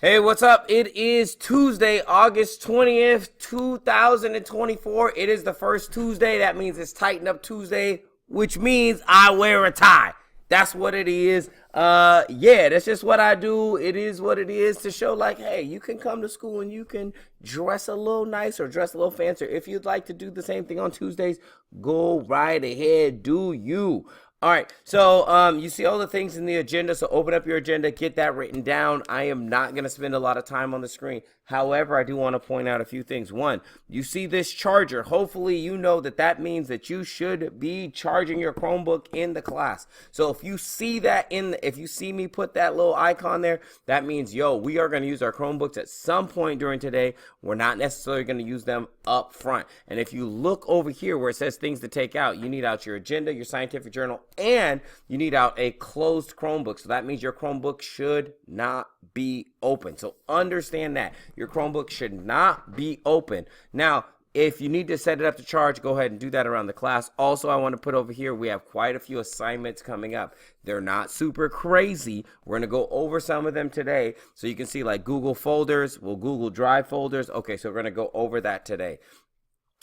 Hey, what's up? It is Tuesday, August 20th, 2024. It is the first Tuesday. That means it's Tighten Up Tuesday, which means I wear a tie. That's what it is. Yeah, that's just what I do. It is what it is to show like, hey, you can come to school and you can dress a little nicer, dress a little fancier. If you'd like to do the same thing on Tuesdays, go right ahead, do you. All right, so you see all the things in the agenda, so open up your agenda, get that written down. I am not going to spend a lot of time on the screen. However, I do want to point out a few things. One, you see this charger. Hopefully, you know that that means that you should be charging your Chromebook in the class. So if you see that if you see me put that little icon there, that means, yo, we are going to use our Chromebooks at some point during today. We're not necessarily going to use them up front. And if you look over here where it says things to take out, you need out your agenda, your scientific journal, and you need out a closed Chromebook. So that means your Chromebook should not be open. So understand that your Chromebook should not be open. Now, if you need to set it up to charge, go ahead and do that around the class. Also, I want to put over here, we have quite a few assignments coming up. They're not super crazy. We're going to go over some of them today. So you can see like Google folders, Google Drive folders. Okay, so we're going to go over that today.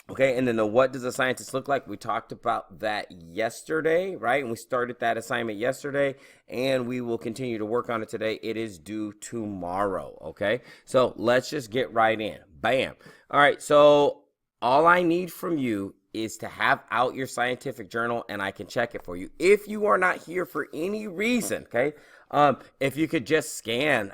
Okay, and then the what does a scientist look like? We talked about that yesterday, right? And we started that assignment yesterday, and we will continue to work on it today. It is due tomorrow, okay? So let's just get right in. Bam. All right, so all I need from you is to have out your scientific journal, and I can check it for you. If you are not here for any reason, okay? If you could just scan,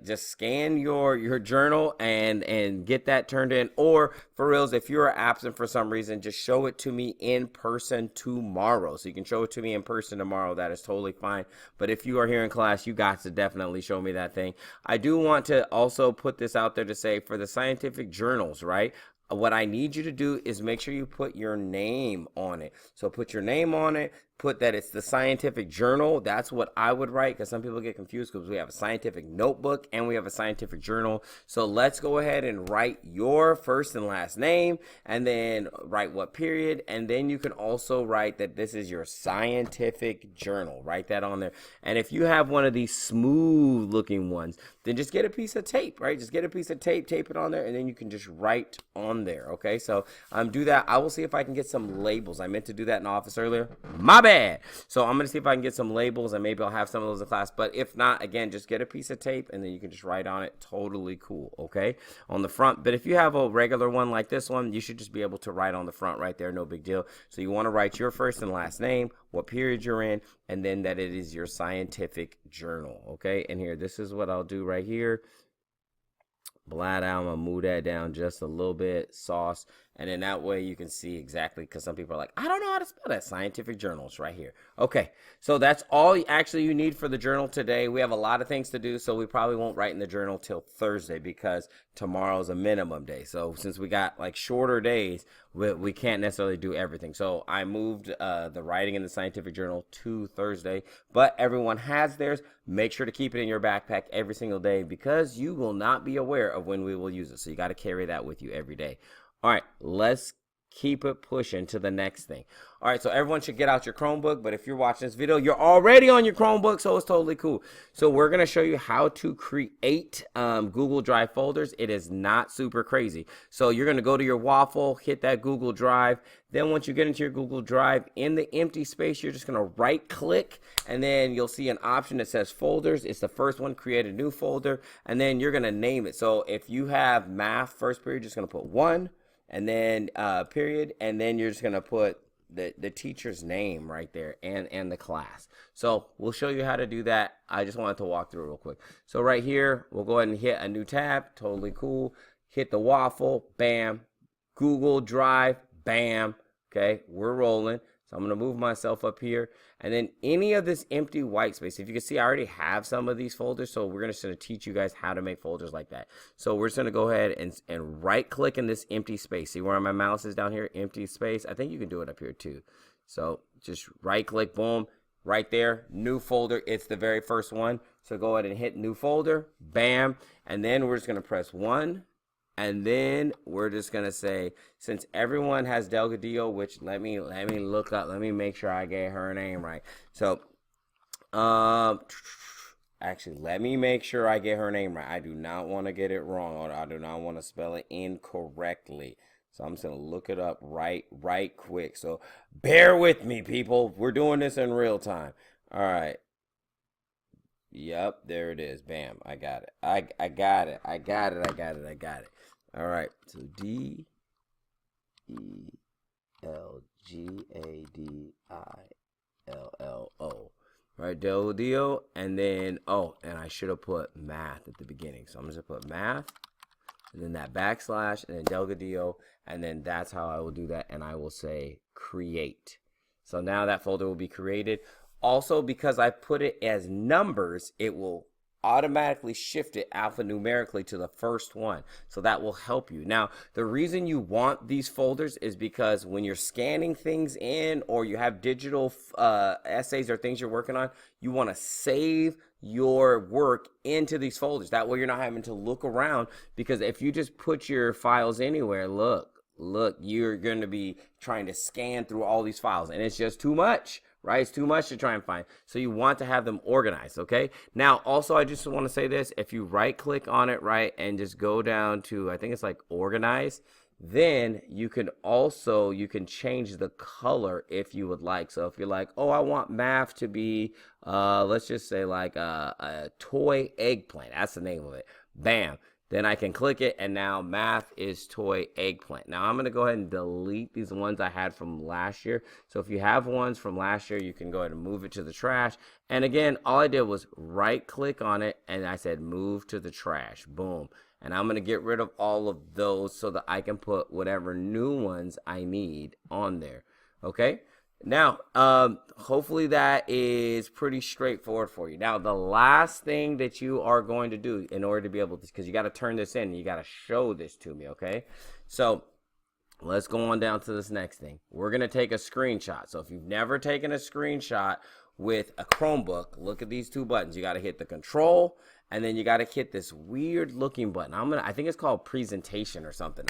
just scan your journal and get that turned in, or for reals, if you are absent for some reason, just show it to me in person tomorrow. So you can show it to me in person tomorrow. That is totally fine. But if you are here in class, you got to definitely show me that thing. I do want to also put this out there to say for the scientific journals, right? What I need you to do is make sure you put your name on it. So put your name on it, put that it's the scientific journal. That's what I would write, because some people get confused because we have a scientific notebook and we have a scientific journal. So let's go ahead and write your first and last name, and then write what period, and then you can also write that this is your scientific journal. Write that on there. And if you have one of these smooth looking ones, then just get a piece of tape, right? Just get a piece of tape, tape it on there, and then you can just write on there. Okay, so do that. I will see if I can get some labels. I meant to do that in the office earlier. My bad. So I'm gonna see if I can get some labels, and maybe I'll have some of those in class. But if not, again, just get a piece of tape, and then you can just write on it. Totally cool. Okay, on the front. But if you have a regular one like this one, you should just be able to write on the front right there. No big deal. So you want to write your first and last name, what period you're in, and then that it is your scientific journal. Okay, and here, this is what I'll do right here. Blot out, I'm gonna move that down just a little bit, sauce, and then that way you can see exactly, because some people are like, I don't know how to spell that. Scientific journals right here. Okay, so that's all actually you need for the journal today. We have a lot of things to do, so we probably won't write in the journal till Thursday, because tomorrow's a minimum day. So since we got like shorter days, we can't necessarily do everything. So I moved the writing in the scientific journal to Thursday, but everyone has theirs. Make sure to keep it in your backpack every single day, because you will not be aware of when we will use it. So you got to carry that with you every day. All right, let's keep it pushing to the next thing. All right, so everyone should get out your Chromebook, but if you're watching this video, you're already on your Chromebook, so it's totally cool. So we're going to show you how to create Google Drive folders. It is not super crazy. So you're going to go to your waffle, hit that Google Drive. Then once you get into your Google Drive, in the empty space, you're just going to right click, and then you'll see an option that says folders. It's the first one, create a new folder, and then you're going to name it. So if you have math first period, you're just going to put 1, and then period, and then you're just going to put the teacher's name right there, and the class. So we'll show you how to do that. I just wanted to walk through it real quick. So right here, we'll go ahead and hit a new tab. Totally cool. Hit the waffle. Bam. Google Drive. Bam. Okay, we're rolling. So I'm going to move myself up here, and then any of this empty white space. If you can see, I already have some of these folders, so we're going to teach you guys how to make folders like that. So we're just going to go ahead and right click in this empty space. See where my mouse is down here? Empty space. I think you can do it up here too. So just right click, boom, right there, new folder. It's the very first one. So go ahead and hit new folder, bam, and then we're just going to press 1. And then we're just going to say, since everyone has Delgadillo, which let me look up, let me make sure I get her name right. So, Actually, let me make sure I get her name right. I do not want to get it wrong, or I do not want to spell it incorrectly. So I'm just going to look it up right quick. So bear with me, people. We're doing this in real time. All right. Yep, there it is. Bam. I got it. I got it. I got it. All right. So DELGADILLO. Right, Dio, and then, oh, and I should have put math at the beginning. So I'm just going to put math, and then that backslash, and then Delgadillo, and then that's how I will do that, and I will say create. So now that folder will be created. Also, because I put it as numbers, it will automatically shift it alphanumerically to the first one. So that will help you. Now, the reason you want these folders is because when you're scanning things in, or you have digital essays or things you're working on, you want to save your work into these folders. That way you're not having to look around, because if you just put your files anywhere, look, you're going to be trying to scan through all these files, and it's just too much. Right? It's too much to try and find. So you want to have them organized, okay? Now, also, I just want to say this. If you right-click on it, right, and just go down to, I think it's like organize, then you can change the color if you would like. So if you're like, oh, I want math to be, let's just say like a toy eggplant. That's the name of it. Bam. Then I can click it, and now math is toy eggplant. Now I'm going to go ahead and delete these ones I had from last year. So if you have ones from last year, you can go ahead and move it to the trash. And again, all I did was right-click on it, and I said move to the trash. Boom. And I'm going to get rid of all of those so that I can put whatever new ones I need on there. Okay? Now, hopefully that is pretty straightforward for you. Now, the last thing that you are going to do in order to be able to, because you got to turn this in, you got to show this to me, okay? So let's go on down to this next thing. We're going to take a screenshot. So if you've never taken a screenshot with a Chromebook, look at these two buttons. You got to hit the control, and then you got to hit this weird looking button. I think it's called presentation or something.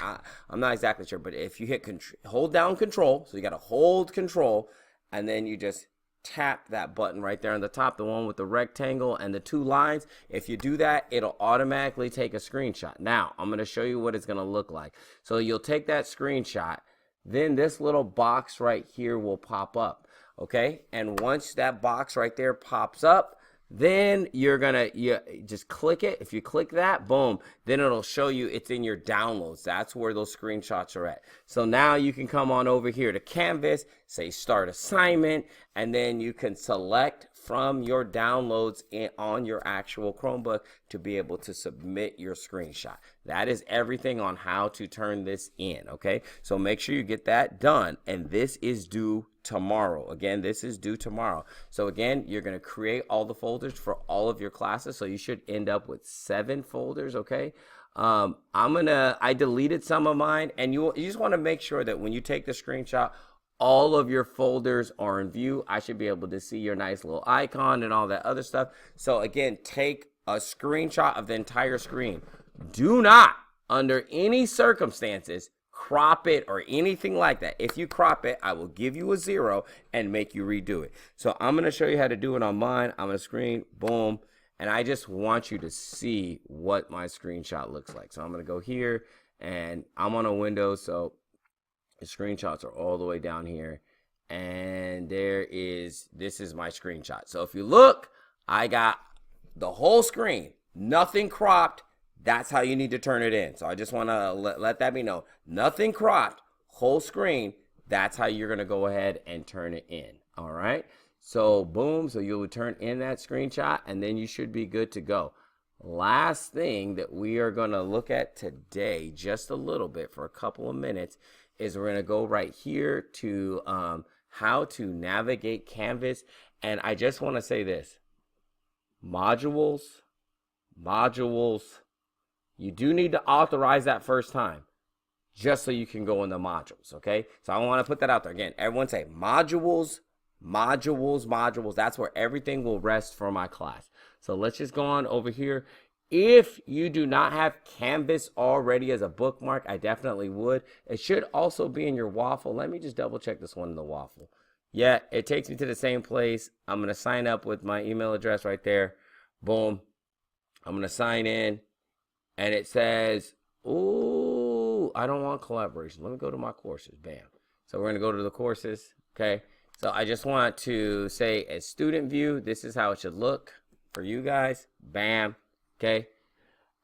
I'm not exactly sure, but if you hit hold down control, so you got to hold control, and then you just tap that button right there on the top, the one with the rectangle and the two lines. If you do that, it'll automatically take a screenshot. Now, I'm going to show you what it's going to look like. So you'll take that screenshot, then this little box right here will pop up. Okay, and once that box right there pops up, then you just click it. If you click that, boom, then it'll show you it's in your downloads. That's where those screenshots are at. So now you can come on over here to Canvas, say start assignment, and then you can select from your downloads on your actual Chromebook to be able to submit your screenshot. That is everything on how to turn this in, okay? So make sure you get that done, and this is due tomorrow. Again, this is due tomorrow. So again, you're going to create all the folders for all of your classes. So you should end up with 7 folders, okay? I deleted some of mine, and you just want to make sure that when you take the screenshot, all of your folders are in view. I should be able to see your nice little icon and all that other stuff. So again, take a screenshot of the entire screen. Do not, under any circumstances, crop it or anything like that. If you crop it, I will give you a 0 and make you redo it. So I'm going to show you how to do it on mine. I'm going to screen, boom, and I just want you to see what my screenshot looks like. So I'm going to go here, and I'm on a Windows, so the screenshots are all the way down here, and this is my screenshot. So if you look, I got the whole screen, nothing cropped. That's how you need to turn it in. So I just want to let that be known. Nothing cropped, whole screen. That's how you're going to go ahead and turn it in. All right. So boom. So you'll turn in that screenshot, and then you should be good to go. Last thing that we are going to look at today, just a little bit for a couple of minutes, is we're going to go right here to how to navigate Canvas. And I just want to say this. Modules. You do need to authorize that first time, just so you can go in the modules, okay? So I want to put that out there. Again, everyone say modules. That's where everything will rest for my class. So let's just go on over here. If you do not have Canvas already as a bookmark, I definitely would. It should also be in your waffle. Let me just double check this one in the waffle. Yeah, it takes me to the same place. I'm going to sign up with my email address right there. Boom. I'm going to sign in, and it says, ooh, I don't want collaboration. Let me go to my courses. Bam. So we're going to go to the courses. Okay. So I just want to say a student view. This is how it should look for you guys. Bam. Okay.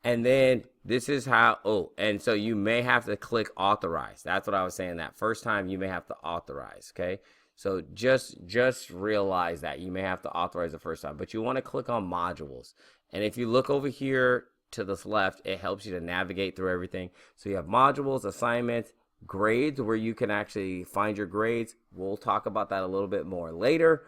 And then this is how, oh, and so you may have to click authorize. That's what I was saying. That first time you may have to authorize. Okay. So just realize that you may have to authorize the first time, but you want to click on modules. And if you look over here to the left, it helps you to navigate through everything. So you have modules, assignments, grades, where you can actually find your grades. We'll talk about that a little bit more later.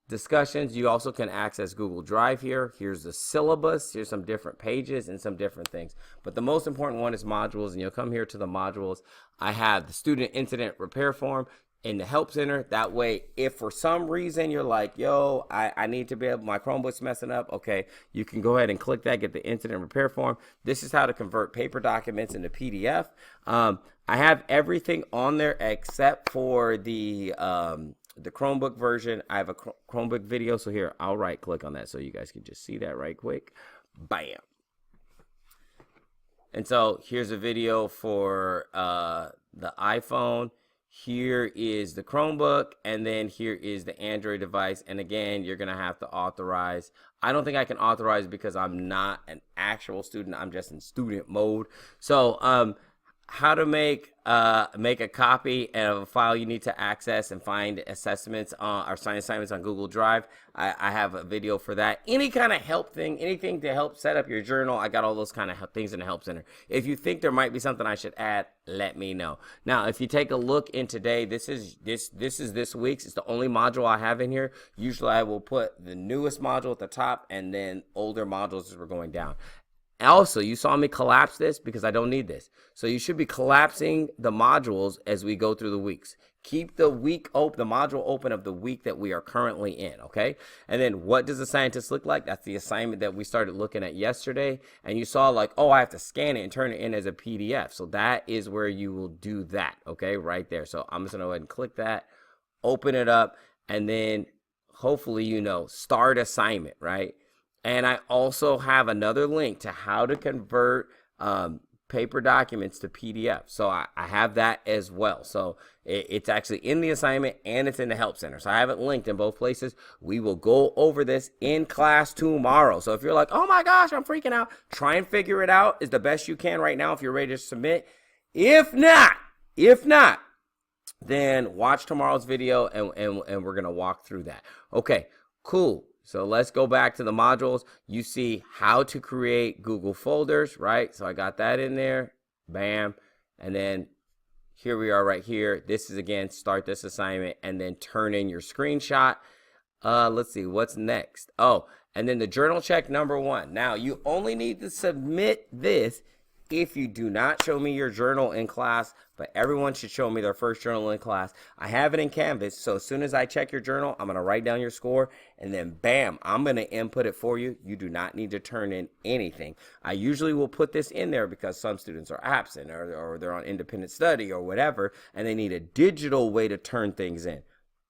Discussions, you also can access Google Drive here. Here's the syllabus. Here's some different pages and some different things. But the most important one is modules, and you'll come here to the modules. I have the student incident repair form in the help center. That way, if for some reason you're like, yo, I need to be able, my Chromebook's messing up, okay, you can go ahead and click that, get the incident repair form. This is how to convert paper documents into PDF. I have everything on there except for the Chromebook version. I have a Chromebook video, so here, I'll right click on that so you guys can just see that right quick. Bam. And so here's a video for the iPhone. Here is the Chromebook, and then here is the Android device. And again, you're going to have to authorize. I don't think I can authorize because I'm not an actual student. I'm just in student mode. So how to make a copy of a file you need to access and find assessments or sign assignments on Google Drive. I have a video for that. Any kind of help thing, anything to help set up your journal, I got all those kind of things in the help center. If you think there might be something I should add, let me know. Now, if you take a look in today, this is this week's. It's the only module I have in here. Usually I will put the newest module at the top and then older modules as we're going down. Also, you saw me collapse this because I don't need this. So you should be collapsing the modules as we go through the weeks. Keep the week open, the module open of the week that we are currently in, okay? And then what does the scientist look like? That's the assignment that we started looking at yesterday. And you saw like, oh, I have to scan it and turn it in as a PDF. So that is where you will do that, okay? Right there. So I'm just going to go ahead and click that, open it up, and then hopefully, you know, start assignment, right? And I also have another link to how to convert paper documents to PDF. So I have that as well. So it's actually in the assignment and it's in the help center. So I have it linked in both places. We will go over this in class tomorrow. So if you're like, oh my gosh, I'm freaking out, try and figure it out as the best you can right now if you're ready to submit. If not, then watch tomorrow's video and we're going to walk through that. Okay, cool. So let's go back to the modules. You see how to create Google folders, right? So I got that in there, bam. And then here we are right here. This is again, start this assignment and then turn in your screenshot. Let's see, what's next? Oh, and then the journal check number 1. Now you only need to submit this if you do not show me your journal in class, but everyone should show me their first journal in class. I have it in Canvas, so as soon as I check your journal, I'm going to write down your score, and then bam, I'm going to input it for you. You do not need to turn in anything. I usually will put this in there because some students are absent or they're on independent study or whatever, and they need a digital way to turn things in.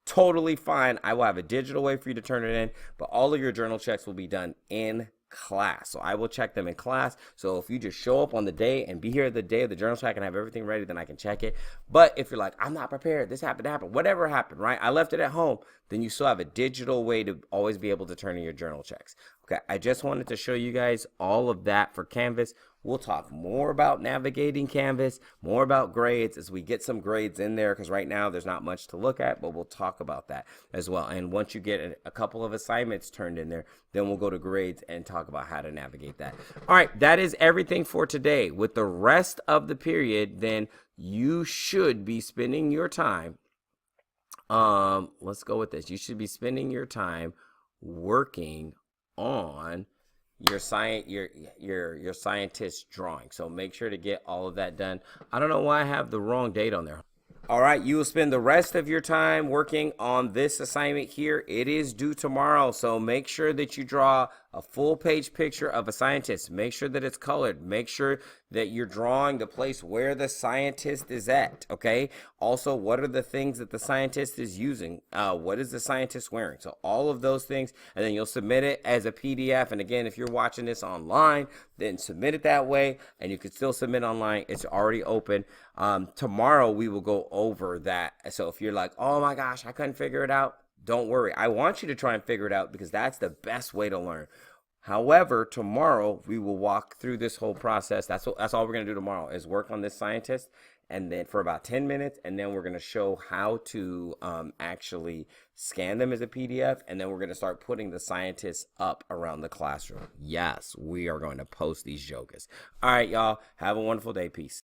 Totally fine. I will have a digital way for you to turn it in, but all of your journal checks will be done in class. So I will check them in class. So if you just show up on the day and be here the day of the journal check and have everything ready, then I can check it. But if you're like, I'm not prepared, this happened, whatever happened, right? I left it at home, then you still have a digital way to always be able to turn in your journal checks. Okay, I just wanted to show you guys all of that for Canvas. We'll talk more about navigating Canvas, more about grades as we get some grades in there, because right now there's not much to look at, but we'll talk about that as well. And once you get a couple of assignments turned in there, then we'll go to grades and talk about how to navigate that. All right, that is everything for today. With the rest of the period, then you should be spending your time, let's go with this. You should be spending your time working on your scientist drawing. So make sure to get all of that done. I don't know why I have the wrong date on there. All right, you will spend the rest of your time working on this assignment here. It is due tomorrow, so make sure that you draw a full page picture of a scientist. Make sure that it's colored. Make sure that you're drawing the place where the scientist is at, okay? Also, what are the things that the scientist is using? What is the scientist wearing? So all of those things, and then you'll submit it as a PDF. And again, if you're watching this online, then submit it that way, and you can still submit online. It's already open. Tomorrow we will go over that. So if you're like, oh my gosh, I couldn't figure it out, don't worry. I want you to try and figure it out because that's the best way to learn. However, tomorrow we will walk through this whole process. That's all we're going to do tomorrow is work on this scientist, and then for about 10 minutes, and then we're going to show how to actually scan them as a PDF, and then we're going to start putting the scientists up around the classroom. Yes, we are going to post these jokers. All right, y'all. Have a wonderful day. Peace.